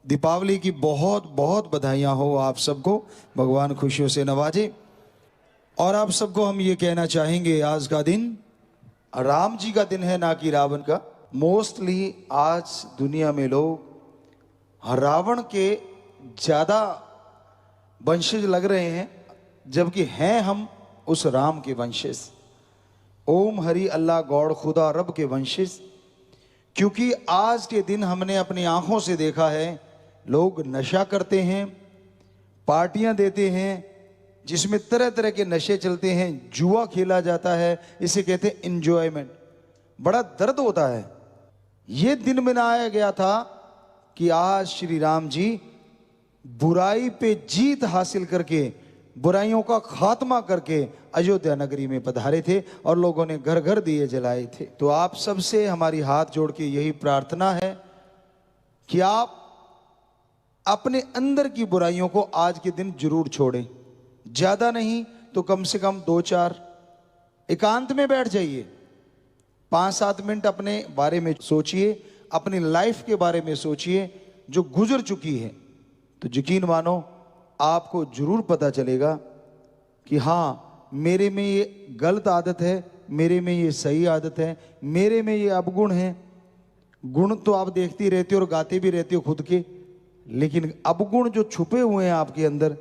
दीपावली की बहुत बहुत बधाइयाँ हो आप सबको, भगवान खुशियों से नवाजे। और आप सबको हम ये कहना चाहेंगे, आज का दिन राम जी का दिन है, ना कि रावण का। मोस्टली आज दुनिया में लोग रावण के ज़्यादा वंशज लग रहे हैं, जबकि हैं हम उस राम के वंशज। ओम हरि अल्लाह गॉड खुदा रब के वंशज। क्योंकि आज के दिन हमने अपनी आंखों से देखा है, लोग नशा करते हैं, पार्टियां देते हैं जिसमें तरह तरह के नशे चलते हैं, जुआ खेला जाता है, इसे कहते हैं इंजॉयमेंट। बड़ा दर्द होता है। यह दिन मनाया गया था कि आज श्री राम जी बुराई पे जीत हासिल करके, बुराइयों का खात्मा करके अयोध्या नगरी में पधारे थे और लोगों ने घर घर दिए जलाए थे। तो आप सबसे हमारी हाथ जोड़ के यही प्रार्थना है कि आप अपने अंदर की बुराइयों को आज के दिन जरूर छोड़ें। ज्यादा नहीं तो कम से कम 2-4 एकांत में बैठ जाइए, 5-7 मिनट अपने बारे में सोचिए, अपनी लाइफ के बारे में सोचिए जो गुजर चुकी है। तो यकीन मानो आपको जरूर पता चलेगा कि हाँ, मेरे में ये गलत आदत है, मेरे में ये सही आदत है, मेरे में ये अवगुण है। गुण तो आप देखती रहते हो और गाते भी रहते हो खुद के, लेकिन अवगुण जो छुपे हुए हैं आपके अंदर,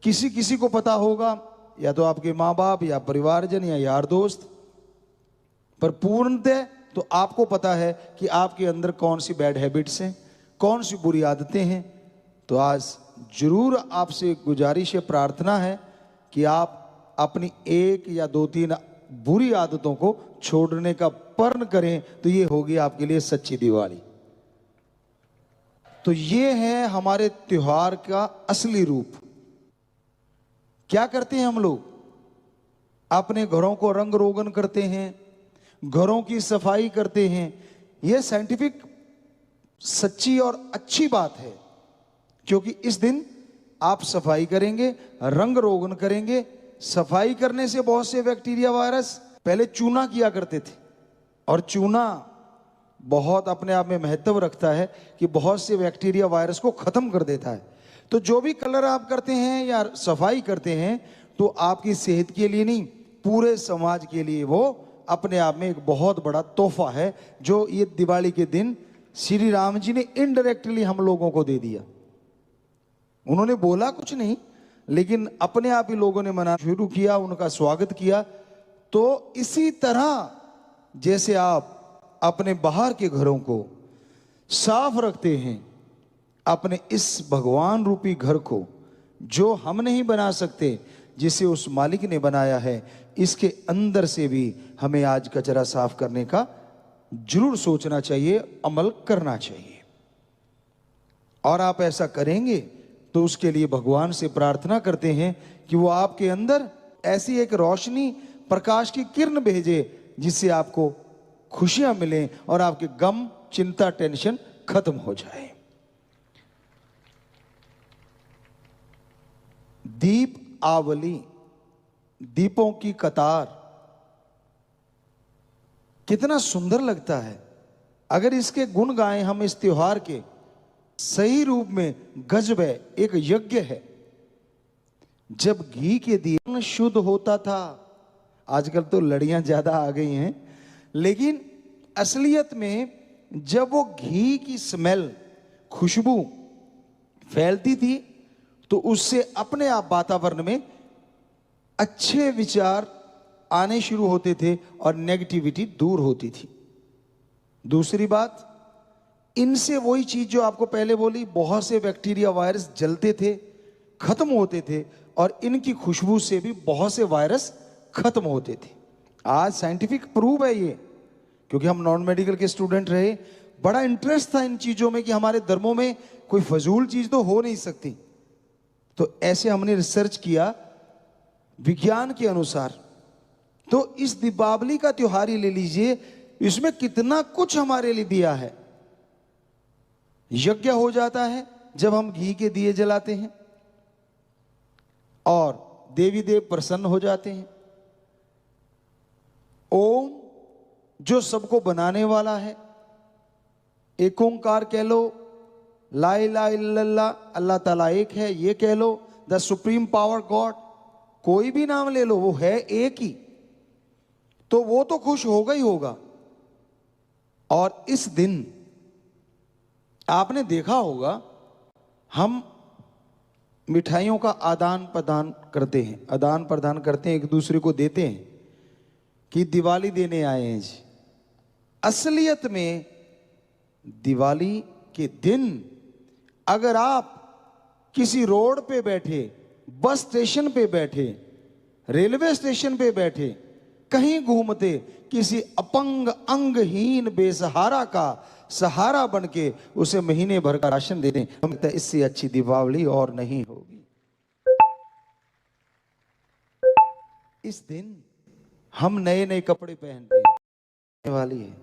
किसी किसी को पता होगा, या तो आपके माँ बाप या परिवारजन या यार दोस्त, पर पूर्णतः तो आपको पता है कि आपके अंदर कौन सी बैड हैबिट्स हैं, कौन सी बुरी आदतें हैं। तो आज जरूर आपसे गुजारिश है, प्रार्थना है कि आप अपनी 1 या 2-3 बुरी आदतों को छोड़ने का प्रण करें, तो ये होगी आपके लिए सच्ची दिवाली। तो ये है हमारे त्योहार का असली रूप। क्या करते हैं हम लोग? अपने घरों को रंग रोगन करते हैं, घरों की सफाई करते हैं। यह साइंटिफिक सच्ची और अच्छी बात है, क्योंकि इस दिन आप सफाई करेंगे, रंग रोगन करेंगे। सफाई करने से बहुत से बैक्टीरिया वायरस, पहले चूना किया करते थे, और चूना बहुत अपने आप में महत्व रखता है कि बहुत से बैक्टीरिया वायरस को खत्म कर देता है। तो जो भी कलर आप करते हैं या सफाई करते हैं, तो आपकी सेहत के लिए नहीं, पूरे समाज के लिए वो अपने आप में एक बहुत बड़ा तोहफा है, जो ये दिवाली के दिन श्री राम जी ने इनडायरेक्टली हम लोगों को दे दिया। उन्होंने बोला कुछ नहीं, लेकिन अपने आप ही लोगों ने मनाना शुरू किया, उनका स्वागत किया। तो इसी तरह जैसे आप अपने बाहर के घरों को साफ रखते हैं, अपने इस भगवान रूपी घर को जो हम नहीं बना सकते, जिसे उस मालिक ने बनाया है, इसके अंदर से भी हमें आज कचरा साफ करने का जरूर सोचना चाहिए, अमल करना चाहिए। और आप ऐसा करेंगे तो उसके लिए भगवान से प्रार्थना करते हैं कि वो आपके अंदर ऐसी एक रोशनी, प्रकाश की किरण भेजे, जिससे आपको खुशियां मिलें और आपके गम, चिंता, टेंशन खत्म हो जाए। दीप आवली, दीपों की कतार, कितना सुंदर लगता है। अगर इसके गुण गाएं हम इस त्योहार के, सही रूप में गजब है, एक यज्ञ है। जब घी के दिए शुद्ध होता था, आजकल तो लड़ियां ज्यादा आ गई हैं, लेकिन असलियत में जब वो घी की स्मेल, खुशबू फैलती थी, तो उससे अपने आप वातावरण में अच्छे विचार आने शुरू होते थे और नेगेटिविटी दूर होती थी। दूसरी बात, इनसे वही चीज जो आपको पहले बोली, बहुत से बैक्टीरिया वायरस जलते थे, खत्म होते थे, और इनकी खुशबू से भी बहुत से वायरस खत्म होते थे। आज साइंटिफिक प्रूव है ये, क्योंकि हम नॉन मेडिकल के स्टूडेंट रहे, बड़ा इंटरेस्ट था इन चीजों में कि हमारे धर्मों में कोई फजूल चीज तो हो नहीं सकती। तो ऐसे हमने रिसर्च किया विज्ञान के अनुसार। तो इस दीपावली का त्योहार ही ले लीजिए, इसमें कितना कुछ हमारे लिए दिया है। यज्ञ हो जाता है जब हम घी के दिए जलाते हैं, और देवी देव प्रसन्न हो जाते हैं। ओम जो सबको बनाने वाला है, एक ओंकार कह लो, ला इलाहा इल्लल्लाह, अल्लाह ताला एक है, ये कह लो, द सुप्रीम पावर गॉड, कोई भी नाम ले लो, वो है एक ही, तो वो तो खुश होगा ही होगा। और इस दिन आपने देखा होगा, हम मिठाइयों का आदान प्रदान करते हैं, आदान प्रदान करते हैं, एक दूसरे को देते हैं कि दिवाली देने आए हैं जी। असलियत में दिवाली के दिन अगर आप किसी रोड पे बैठे, बस स्टेशन पे बैठे, रेलवे स्टेशन पे बैठे, कहीं घूमते, किसी अपंग अंगहीन बेसहारा का सहारा बनके उसे महीने भर का राशन दे दें, हम तो इससे अच्छी दीपावली और नहीं होगी। इस दिन हम नए नए कपड़े पहनते हैं वाली है।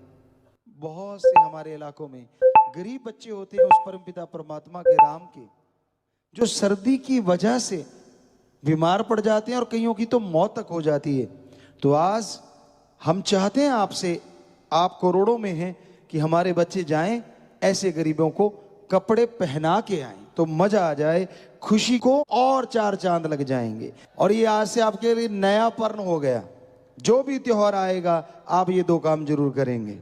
बहुत से हमारे इलाकों में गरीब बच्चे होते हैं उस परमपिता परमात्मा के राम के, जो सर्दी की वजह से बीमार पड़ जाते हैं और कईयों की तो मौत तक हो जाती है। तो आज हम चाहते हैं आपसे, आप करोड़ों में हैं, कि हमारे बच्चे जाएं, ऐसे गरीबों को कपड़े पहना के आएं, तो मजा आ जाए, खुशी को और चार चांद लग जाएंगे। और ये आज से आपके लिए नया पर्न हो गया, जो भी त्योहार आएगा आप ये दो काम जरूर करेंगे,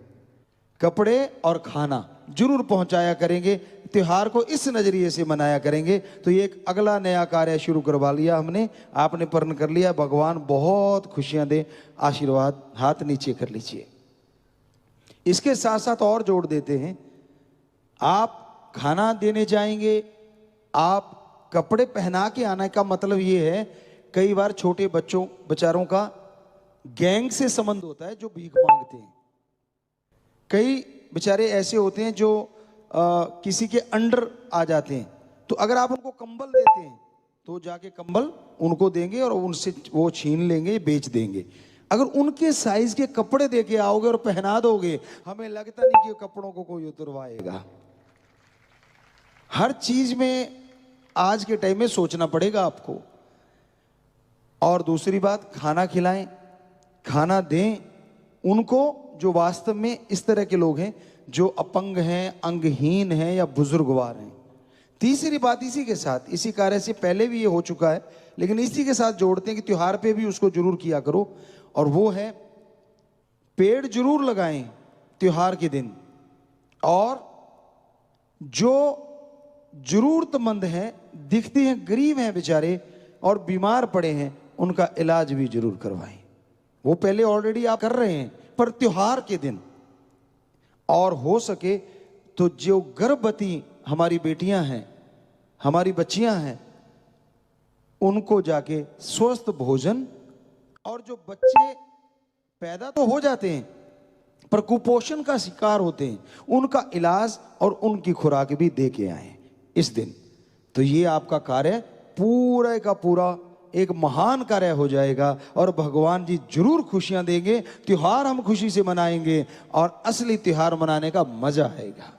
कपड़े और खाना जरूर पहुंचाया करेंगे, त्योहार को इस नजरिए से मनाया करेंगे। तो ये एक अगला नया कार्य शुरू करवा लिया हमने, आपने पर्न कर लिया, भगवान बहुत खुशियां दे, आशीर्वाद, हाथ नीचे कर लीजिए। इसके साथ साथ और जोड़ देते हैं, आप खाना देने जाएंगे, आप कपड़े पहना के आने का मतलब ये है, कई बार छोटे बच्चों बेचारों का गैंग से संबंध होता है जो भीख मांगते हैं। कई बेचारे ऐसे होते हैं जो किसी के अंडर आ जाते हैं, तो अगर आप उनको कंबल देते हैं तो जाके कंबल उनको देंगे और उनसे वो छीन लेंगे, बेच देंगे। अगर उनके साइज के कपड़े देके आओगे और पहना दोगे, हमें लगता नहीं कि कपड़ों को कोई उतरवाएगा। हर चीज में आज के टाइम में सोचना पड़ेगा आपको। और दूसरी बात, खाना खिलाएं, खाना दें उनको जो वास्तव में इस तरह के लोग हैं, जो अपंग हैं, अंगहीन हैं या बुजुर्गवार हैं। तीसरी बात इसी के साथ, इसी कार्य से पहले भी ये हो चुका है, लेकिन इसी के साथ जोड़ते हैं कि त्योहार पे भी उसको जरूर किया करो, और वो है पेड़ जरूर लगाएं त्योहार के दिन, और जो जरूरतमंद हैं, दिखते हैं गरीब हैं बेचारे और बीमार पड़े हैं, उनका इलाज भी जरूर करवाएं। वो पहले ऑलरेडी आप कर रहे हैं, पर त्योहार के दिन, और हो सके तो जो गर्भवती हमारी बेटियां हैं, हमारी बच्चियां हैं, उनको जाके स्वस्थ भोजन, और जो बच्चे पैदा तो हो जाते हैं पर कुपोषण का शिकार होते हैं, उनका इलाज और उनकी खुराक भी दे के आए इस दिन। तो ये आपका कार्य पूरा का पूरा एक महान कार्य हो जाएगा, और भगवान जी जरूर खुशियां देंगे। त्योहार हम खुशी से मनाएंगे और असली त्योहार मनाने का मजा आएगा।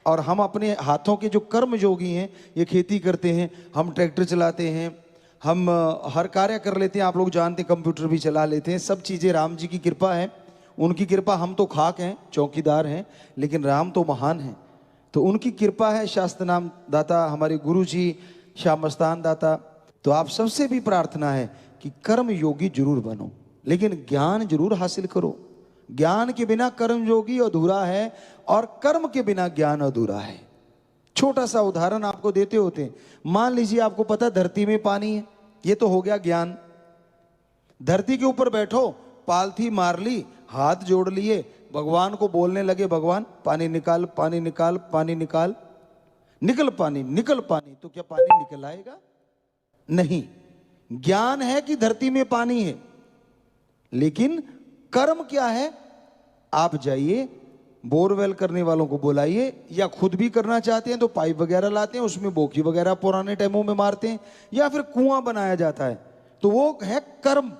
और हम अपने हाथों के जो कर्म योगी हैं, ये खेती करते हैं, हम ट्रैक्टर चलाते हैं, हम हर कार्य कर लेते हैं, आप लोग जानते हैं, कंप्यूटर भी चला लेते हैं, सब चीज़ें राम जी की कृपा है, उनकी कृपा। हम तो खाक हैं, चौकीदार हैं, लेकिन राम तो महान हैं, तो उनकी कृपा है। शास्त्र नाम दाता हमारे गुरु जी श्याम मस्तान दाता। तो आप सबसे भी प्रार्थना है कि कर्म योगी जरूर बनो, लेकिन ज्ञान जरूर हासिल करो। ज्ञान के बिना कर्म योगी अधूरा है, और कर्म के बिना ज्ञान अधूरा है। छोटा सा उदाहरण आपको देते होते हैं, मान लीजिए आपको पता धरती में पानी है, ये तो हो गया ज्ञान। धरती के ऊपर बैठो, पालथी मार ली, हाथ जोड़ लिए, भगवान को बोलने लगे, भगवान पानी निकाल, पानी निकाल, पानी निकाल, निकल पानी, निकल पानी, तो क्या पानी निकल आएगा? नहीं। ज्ञान है कि धरती में पानी है, लेकिन कर्म क्या है? आप जाइए, बोरवेल करने वालों को बुलाइए, या खुद भी करना चाहते हैं तो पाइप वगैरह लाते हैं, उसमें बोकी वगैरह पुराने टाइमों में मारते हैं, या फिर कुआं बनाया जाता है, तो वो है कर्म।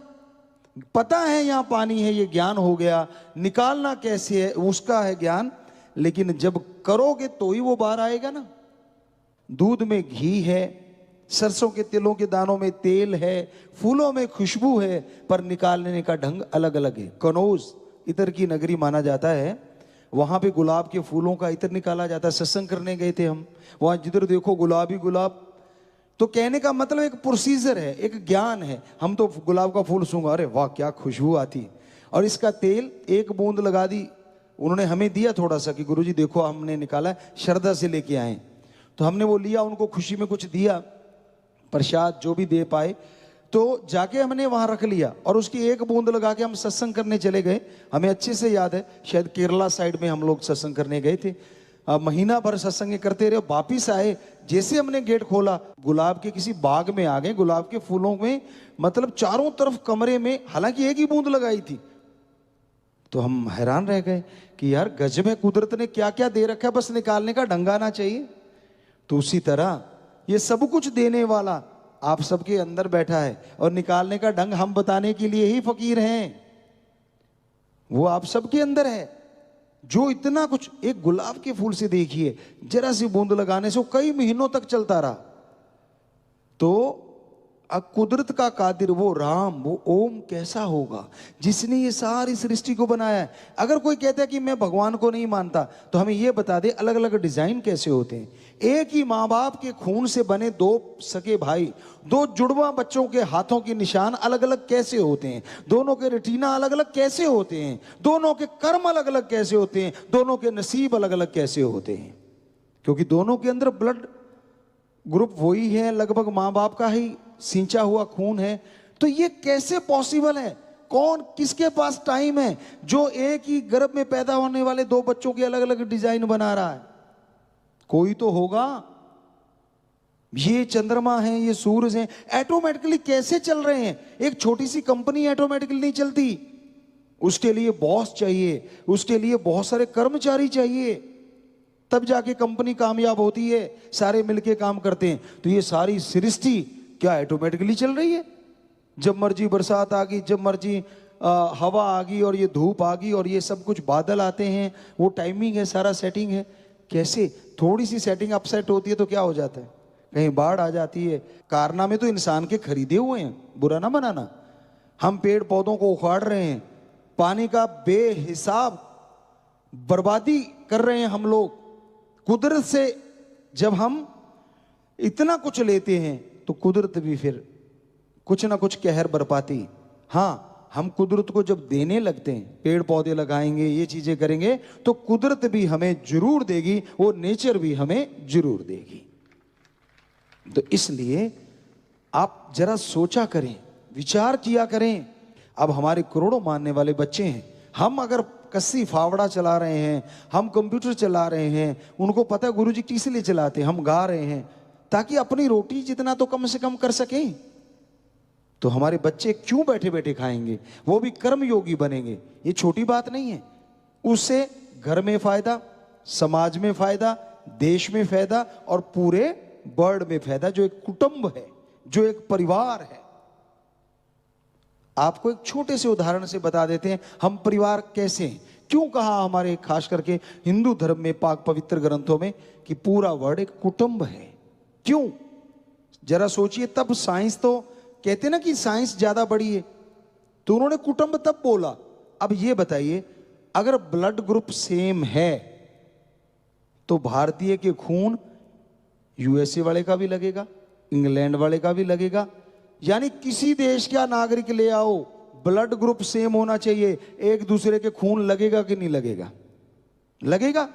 पता है यहां पानी है, ये ज्ञान हो गया। निकालना कैसे है, उसका है ज्ञान। लेकिन जब करोगे तो ही वो बाहर आएगा ना। दूध में घी है, सरसों के तिलों के दानों में तेल है, फूलों में खुशबू है, पर निकालने का ढंग अलग अलग है। कनौज इतर की नगरी माना जाता है, वहां पे गुलाब के फूलों का इत्र निकाला जाता है। सत्संग करने गए थे हम, वहां जिधर देखो गुलाब ही गुलाब। तो कहने का मतलब एक प्रोसीजर है, एक ज्ञान है। हम तो गुलाब का फूल सूंघा, अरे वाह क्या खुशबू आती, और इसका तेल एक बूंद लगा दी। उन्होंने हमें दिया थोड़ा सा कि गुरुजी देखो हमने निकाला है, श्रद्धा से लेके आए। तो हमने वो लिया, उनको खुशी में कुछ दिया, प्रसाद जो भी दे पाए। तो जाके हमने वहां रख लिया और उसकी एक बूंद लगा के हम सत्संग करने चले गए। हमें अच्छे से याद है, शायद केरला साइड में हम लोग सत्संग करने गए थे। महीना भर सत्संग करते रहे, वापिस आए। जैसे हमने गेट खोला, गुलाब के किसी बाग में आ गए, गुलाब के फूलों में, मतलब चारों तरफ कमरे में, हालांकि एक ही बूंद लगाई थी। तो हम हैरान रह गए कि यार गजब है, कुदरत ने क्या क्या दे रखा है, बस निकालने का ढंग आना चाहिए। तो उसी तरह ये सब कुछ देने वाला आप सबके अंदर बैठा है, और निकालने का ढंग हम बताने के लिए ही फकीर हैं। वो आप सबके अंदर है, जो इतना कुछ एक गुलाब के फूल से देखिए, जरा सी बूंद लगाने से वो कई महीनों तक चलता रहा। तो कुदरत का कादिर वो राम, वो ओम कैसा होगा जिसने ये सारी सृष्टि को बनाया है। अगर कोई कहता है कि मैं भगवान को नहीं मानता, तो हमें ये बता दे अलग अलग डिजाइन कैसे होते हैं। एक ही माँ बाप के खून से बने दो सगे भाई, दो जुड़वा बच्चों के हाथों के निशान अलग अलग कैसे होते हैं, दोनों के रेटिना अलग अलग कैसे होते हैं, दोनों के कर्म अलग अलग कैसे होते हैं, दोनों के नसीब अलग अलग कैसे होते हैं, क्योंकि दोनों के अंदर ब्लड ग्रुप वही है, लगभग माँ बाप का ही सिंचा हुआ खून है। तो ये कैसे पॉसिबल है? कौन किसके पास टाइम है जो एक ही गर्भ में पैदा होने वाले दो बच्चों के अलग अलग डिजाइन बना रहा है? कोई तो होगा। ये चंद्रमा है, ये सूरज है, ऑटोमेटिकली कैसे चल रहे हैं? एक छोटी सी कंपनी ऑटोमेटिकली नहीं चलती, उसके लिए बॉस चाहिए, उसके लिए बहुत सारे कर्मचारी चाहिए, तब जाके कंपनी कामयाब होती है, सारे मिलके काम करते हैं। तो ये सारी सृष्टि क्या ऑटोमेटिकली चल रही है? जब मर्जी बरसात आ गई, जब मर्जी हवा आ गई, और ये धूप आ गई, और ये सब कुछ बादल आते हैं, वो टाइमिंग है, सारा सेटिंग है। कैसे? थोड़ी सी सेटिंग अपसेट होती है तो क्या हो जाता है? कहीं बाढ़ आ जाती है। कारनामे तो इंसान के खरीदे हुए हैं, बुरा ना बनाना। हम पेड़ पौधों को उखाड़ रहे हैं, पानी का बेहिसाब बर्बादी कर रहे हैं हम लोग। कुदरत से जब हम इतना कुछ लेते हैं तो कुदरत भी फिर कुछ ना कुछ कहर बरपाती। हाँ, हम कुदरत को जब देने लगते हैं, पेड़ पौधे लगाएंगे, ये चीजें करेंगे, तो कुदरत भी हमें जरूर देगी, वो नेचर भी हमें जरूर देगी। तो इसलिए आप जरा सोचा करें, विचार किया करें। अब हमारे करोड़ों मानने वाले बच्चे हैं, हम अगर कस्सी फावड़ा चला रहे हैं, हम कंप्यूटर चला रहे हैं, उनको पता है गुरुजी किस लिए चलाते हैं, हम गा रहे हैं ताकि अपनी रोटी जितना तो कम से कम कर सकें। तो हमारे बच्चे क्यों बैठे बैठे खाएंगे? वो भी कर्म योगी बनेंगे। ये छोटी बात नहीं है। उससे घर में फायदा, समाज में फायदा, देश में फायदा, और पूरे वर्ल्ड में फायदा। जो एक कुटुंब है, जो एक परिवार है। आपको एक छोटे से उदाहरण से बता देते हैं हम परिवार कैसे हैं। क्यों कहा हमारे खास करके हिंदू धर्म में, पाक पवित्र ग्रंथों में, कि पूरा वर्ल्ड एक कुटुंब है? क्यों? जरा सोचिए। तब साइंस तो कहते ना कि साइंस ज्यादा बड़ी है, तो उन्होंने कुटुंब तब बोला। अब ये बताइए, अगर ब्लड ग्रुप सेम है तो भारतीय के खून यूएसए वाले का भी लगेगा, इंग्लैंड वाले का भी लगेगा। यानी किसी देश का नागरिक ले आओ, ब्लड ग्रुप सेम होना चाहिए। एक दूसरे के खून लगेगा कि नहीं लगेगा? लगेगा।